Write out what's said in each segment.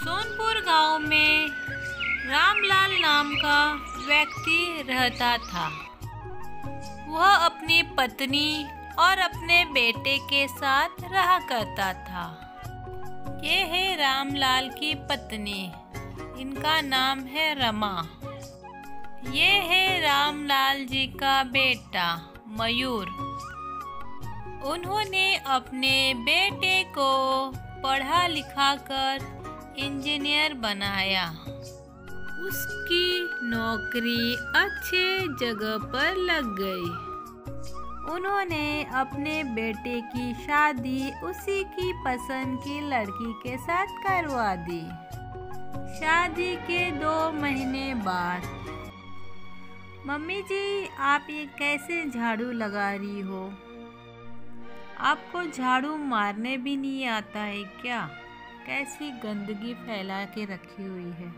सोनपुर गांव में रामलाल नाम का व्यक्ति रहता था। वह अपनी पत्नी और अपने बेटे के साथ रहा करता था। ये है रामलाल की पत्नी, इनका नाम है रमा। ये है रामलाल जी का बेटा मयूर। उन्होंने अपने बेटे को पढ़ा लिखा कर इंजीनियर बनाया। उसकी नौकरी अच्छे जगह पर लग गई। उन्होंने अपने बेटे की शादी उसी की पसंद की लड़की के साथ करवा दी। शादी के 2 महीने बाद, मम्मी जी आप ये कैसे झाड़ू लगा रही हो? आपको झाड़ू मारने भी नहीं आता है क्या? कैसी गंदगी फैला के रखी हुई है।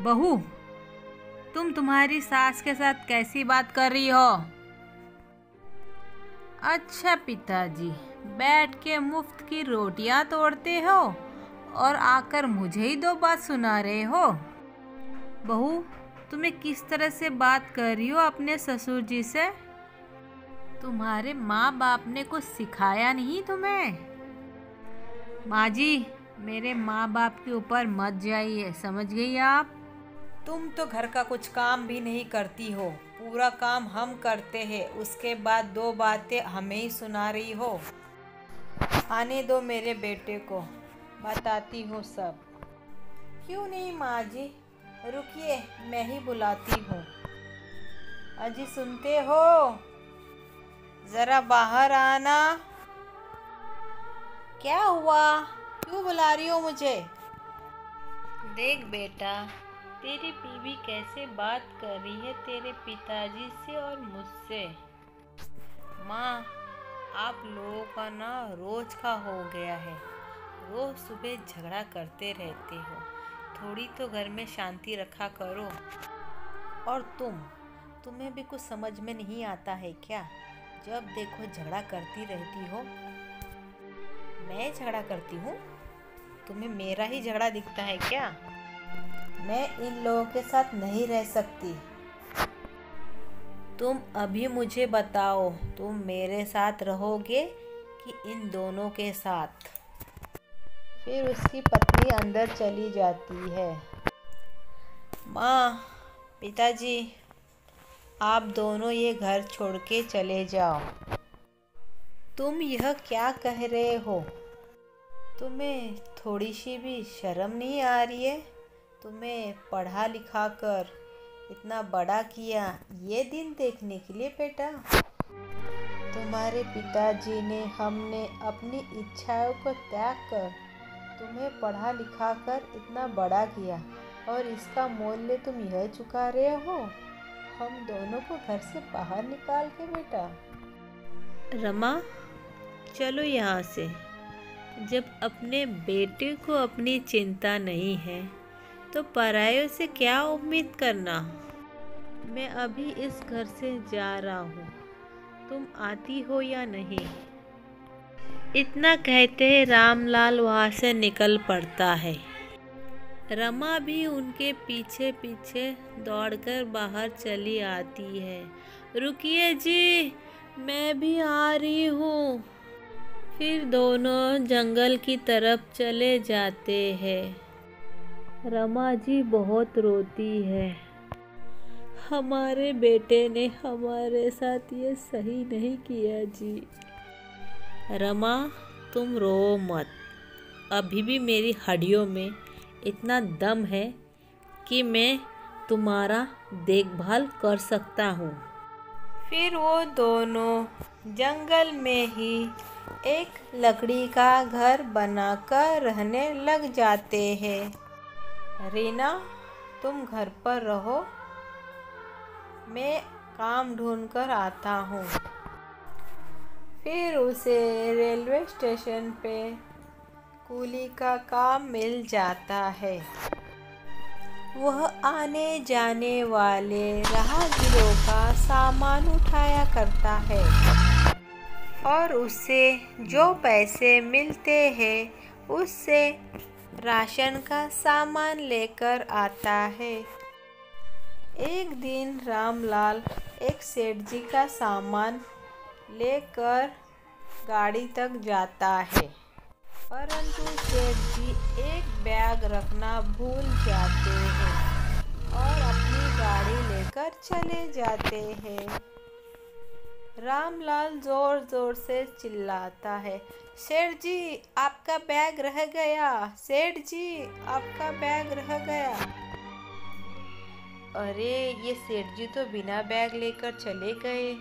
बहू, तुम तुम्हारी सास के साथ कैसी बात कर रही हो? अच्छा पिताजी, बैठ के मुफ्त की रोटियां तोड़ते हो और आकर मुझे ही 2 बात सुना रहे हो। बहू, तुम्हें किस तरह से बात कर रही हो अपने ससुर जी से? तुम्हारे माँ बाप ने कुछ सिखाया नहीं तुम्हें? माँ जी, मेरे माँ बाप के ऊपर मत जाइए, समझ गई आप? तुम तो घर का कुछ काम भी नहीं करती हो, पूरा काम हम करते हैं, उसके बाद 2 बातें हमें ही सुना रही हो। आने दो मेरे बेटे को, बताती हूँ सब। क्यों नहीं माँ जी, रुकिए मैं ही बुलाती हूँ। अजी सुनते हो? ज़रा बाहर आना। क्या हुआ, क्यों बुला रही हो मुझे? देख बेटा, तेरी बीवी कैसे बात कर रही है तेरे पिताजी से और मुझसे। माँ, आप लोगों का ना रोज का हो गया है। रोज सुबह झगड़ा करते रहते हो, थोड़ी तो घर में शांति रखा करो। और तुम्हें भी कुछ समझ में नहीं आता है क्या? जब देखो झगड़ा करती रहती हो। मैं झगड़ा करती हूँ? तुम्हें मेरा ही झगड़ा दिखता है क्या? मैं इन लोगों के साथ नहीं रह सकती। तुम अभी मुझे बताओ, तुम मेरे साथ रहोगे कि इन दोनों के साथ? फिर उसकी पत्नी अंदर चली जाती है। माँ, पिताजी, आप दोनों ये घर छोड़ के चले जाओ। तुम यह क्या कह रहे हो? तुम्हें थोड़ी सी भी शर्म नहीं आ रही है? तुम्हें पढ़ा लिखा कर इतना बड़ा किया ये दिन देखने के लिए बेटा? तुम्हारे पिताजी ने, हमने अपनी इच्छाओं को त्याग कर तुम्हें पढ़ा लिखा कर इतना बड़ा किया, और इसका मूल्य तुम यह चुका रहे हो हम दोनों को घर से बाहर निकाल के बेटा? रमा, चलो यहाँ से। जब अपने बेटे को अपनी चिंता नहीं है तो परायों से क्या उम्मीद करना। मैं अभी इस घर से जा रहा हूँ, तुम आती हो या नहीं? इतना कहते रामलाल वहाँ से निकल पड़ता है। रमा भी उनके पीछे पीछे दौड़कर बाहर चली आती है। रुकिए जी, मैं भी आ रही हूँ। फिर दोनों जंगल की तरफ चले जाते हैं। रमा जी बहुत रोती है। हमारे बेटे ने हमारे साथ ये सही नहीं किया जी। रमा, तुम रो मत। अभी भी मेरी हड्डियों में इतना दम है कि मैं तुम्हारा देखभाल कर सकता हूँ। फिर वो दोनों जंगल में ही एक लकड़ी का घर बनाकर रहने लग जाते हैं। रीना, तुम घर पर रहो, मैं काम ढूंढ कर आता हूँ। फिर उसे रेलवे स्टेशन पे कूली का काम मिल जाता है। वह आने जाने वाले राहगीरों का सामान उठाया करता है और उससे जो पैसे मिलते हैं उससे राशन का सामान लेकर आता है। एक दिन रामलाल एक सेठ जी का सामान लेकर गाड़ी तक जाता है, परंतु सेठ जी एक बैग रखना भूल जाते हैं और अपनी गाड़ी लेकर चले जाते हैं। रामलाल जोर जोर से चिल्लाता है, सेठ जी आपका बैग रह गया, सेठ जी आपका बैग रह गया। अरे ये सेठ जी तो बिना बैग लेकर चले गए,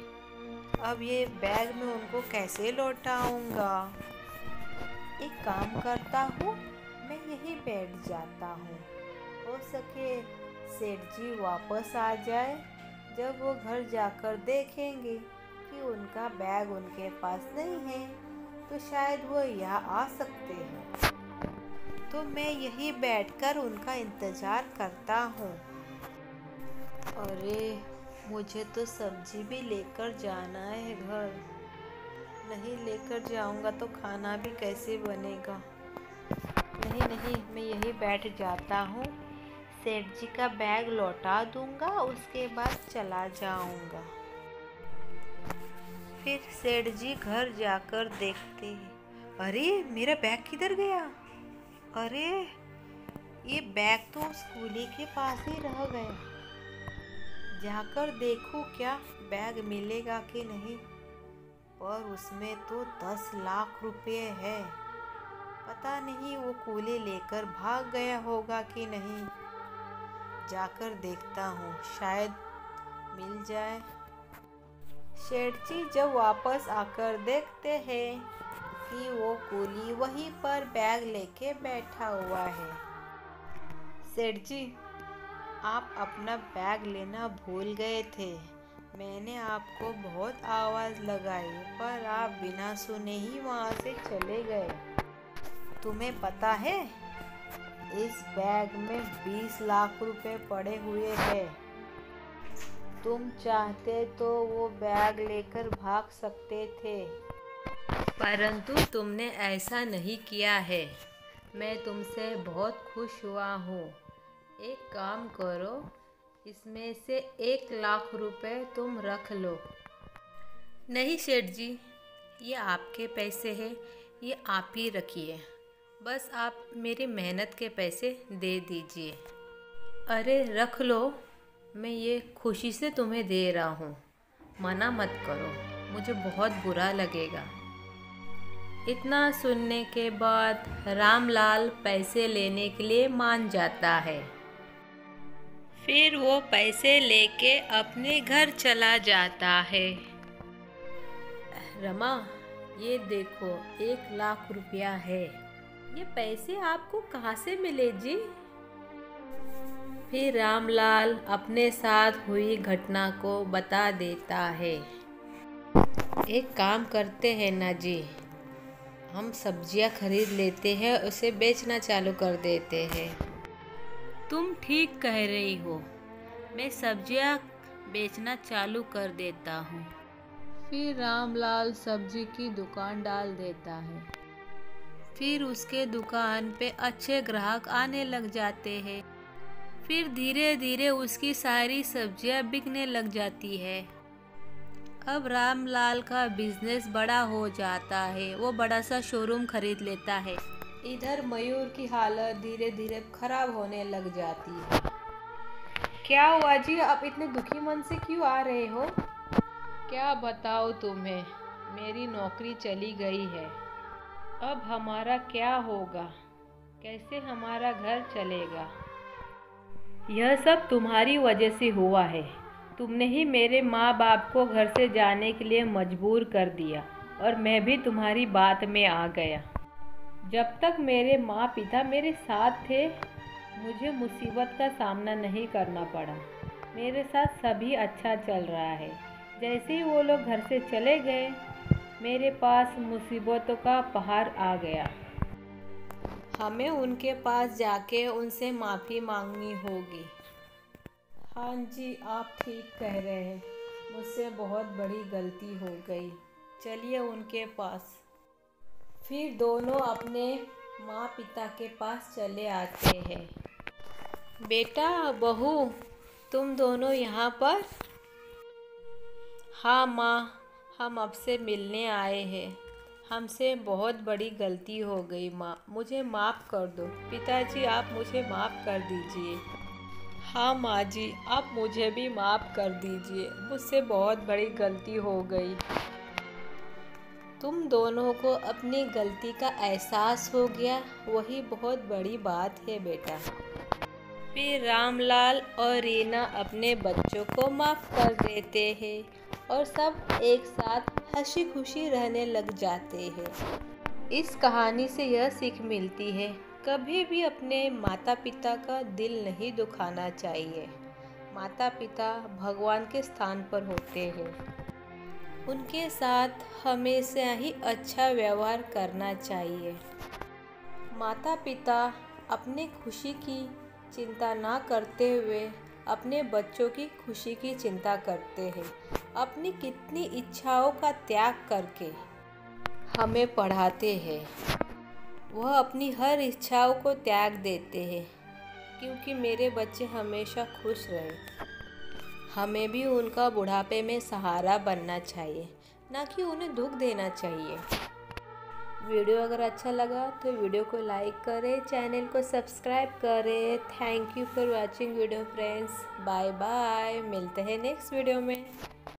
अब ये बैग में उनको कैसे लौटाऊंगा। एक काम करता हूँ, मैं यहीं बैठ जाता हूँ, हो सके सेठ जी वापस आ जाए। जब वो घर जाकर देखेंगे कि उनका बैग उनके पास नहीं है तो शायद वो यहाँ आ सकते हैं, तो मैं यहीं बैठकर उनका इंतज़ार करता हूँ। अरे मुझे तो सब्जी भी लेकर जाना है घर, नहीं लेकर जाऊंगा तो खाना भी कैसे बनेगा। नहीं, मैं यहीं बैठ जाता हूँ, सेठ जी का बैग लौटा दूंगा, उसके बाद चला जाऊंगा। फिर सेठ जी घर जाकर देखते हैं, अरे मेरा बैग किधर गया। अरे ये बैग तो उस कूली के पास ही रह गया, जाकर देखूं क्या बैग मिलेगा कि नहीं। पर उसमें तो 10 लाख रुपए है, पता नहीं वो कूली लेकर भाग गया होगा कि नहीं। जाकर देखता हूँ, शायद मिल जाए। सेठ जी जब वापस आकर देखते हैं कि वो कूली वहीं पर बैग लेके बैठा हुआ है। सेठ जी आप अपना बैग लेना भूल गए थे, मैंने आपको बहुत आवाज़ लगाई पर आप बिना सुने ही वहाँ से चले गए। तुम्हें पता है इस बैग में 20 लाख रुपए पड़े हुए हैं, तुम चाहते तो वो बैग लेकर भाग सकते थे, परंतु तुमने ऐसा नहीं किया है। मैं तुमसे बहुत खुश हुआ हूँ। एक काम करो, इसमें से 1 लाख रुपए तुम रख लो। नहीं सेठ जी, ये आपके पैसे हैं, ये आप ही रखिए, बस आप मेरी मेहनत के पैसे दे दीजिए। अरे रख लो, मैं ये खुशी से तुम्हें दे रहा हूँ, मना मत करो, मुझे बहुत बुरा लगेगा। इतना सुनने के बाद रामलाल पैसे लेने के लिए मान जाता है। फिर वो पैसे लेके अपने घर चला जाता है। रमा ये देखो 1 लाख रुपया है, ये पैसे आपको कहाँ से मिले जी। फिर रामलाल अपने साथ हुई घटना को बता देता है। एक काम करते हैं ना जी, हम सब्जियां खरीद लेते हैं, उसे बेचना चालू कर देते हैं। तुम ठीक कह रही हो, मैं सब्जियां बेचना चालू कर देता हूँ। फिर रामलाल सब्जी की दुकान डाल देता है। फिर उसके दुकान पे अच्छे ग्राहक आने लग जाते हैं। फिर धीरे धीरे उसकी सारी सब्जियां बिकने लग जाती है। अब रामलाल का बिजनेस बड़ा हो जाता है, वो बड़ा सा शोरूम खरीद लेता है। इधर मयूर की हालत धीरे धीरे खराब होने लग जाती है। क्या हुआ जी, आप इतने दुखी मन से क्यों आ रहे हो। क्या बताओ तुम्हें, मेरी नौकरी चली गई है, अब हमारा क्या होगा, कैसे हमारा घर चलेगा। यह सब तुम्हारी वजह से हुआ है, तुमने ही मेरे माँ बाप को घर से जाने के लिए मजबूर कर दिया और मैं भी तुम्हारी बात में आ गया। जब तक मेरे माँ पिता मेरे साथ थे मुझे मुसीबत का सामना नहीं करना पड़ा, मेरे साथ सभी अच्छा चल रहा है। जैसे ही वो लोग घर से चले गए मेरे पास मुसीबतों का पहाड़ आ गया। हमें उनके पास जाके उनसे माफ़ी मांगनी होगी। हाँ जी, आप ठीक कह रहे हैं, मुझसे बहुत बड़ी गलती हो गई, चलिए उनके पास। फिर दोनों अपने माँ पिता के पास चले आते हैं। बेटा बहू, तुम दोनों यहाँ पर? हाँ माँ, हम आपसे मिलने आए हैं। हमसे बहुत बड़ी गलती हो गई माँ, मुझे माफ़ कर दो। पिताजी आप मुझे माफ़ कर दीजिए। हाँ माँ जी, आप मुझे भी माफ़ कर दीजिए, मुझसे बहुत बड़ी गलती हो गई। तुम दोनों को अपनी गलती का एहसास हो गया, वही बहुत बड़ी बात है बेटा। फिर रामलाल और रीना अपने बच्चों को माफ़ कर देते हैं और सब एक साथ हंसी खुशी रहने लग जाते हैं। इस कहानी से यह सीख मिलती है, कभी भी अपने माता पिता का दिल नहीं दुखाना चाहिए। माता पिता भगवान के स्थान पर होते हैं, उनके साथ हमेशा ही अच्छा व्यवहार करना चाहिए। माता पिता अपने खुशी की चिंता ना करते हुए अपने बच्चों की खुशी की चिंता करते हैं। अपनी कितनी इच्छाओं का त्याग करके हमें पढ़ाते हैं। वह अपनी हर इच्छाओं को त्याग देते हैं क्योंकि मेरे बच्चे हमेशा खुश रहे। हमें भी उनका बुढ़ापे में सहारा बनना चाहिए, ना कि उन्हें दुख देना चाहिए। वीडियो अगर अच्छा लगा तो वीडियो को लाइक करें, चैनल को सब्सक्राइब करें। Thank you for watching video friends. Bye bye, मिलते हैं नेक्स्ट वीडियो में।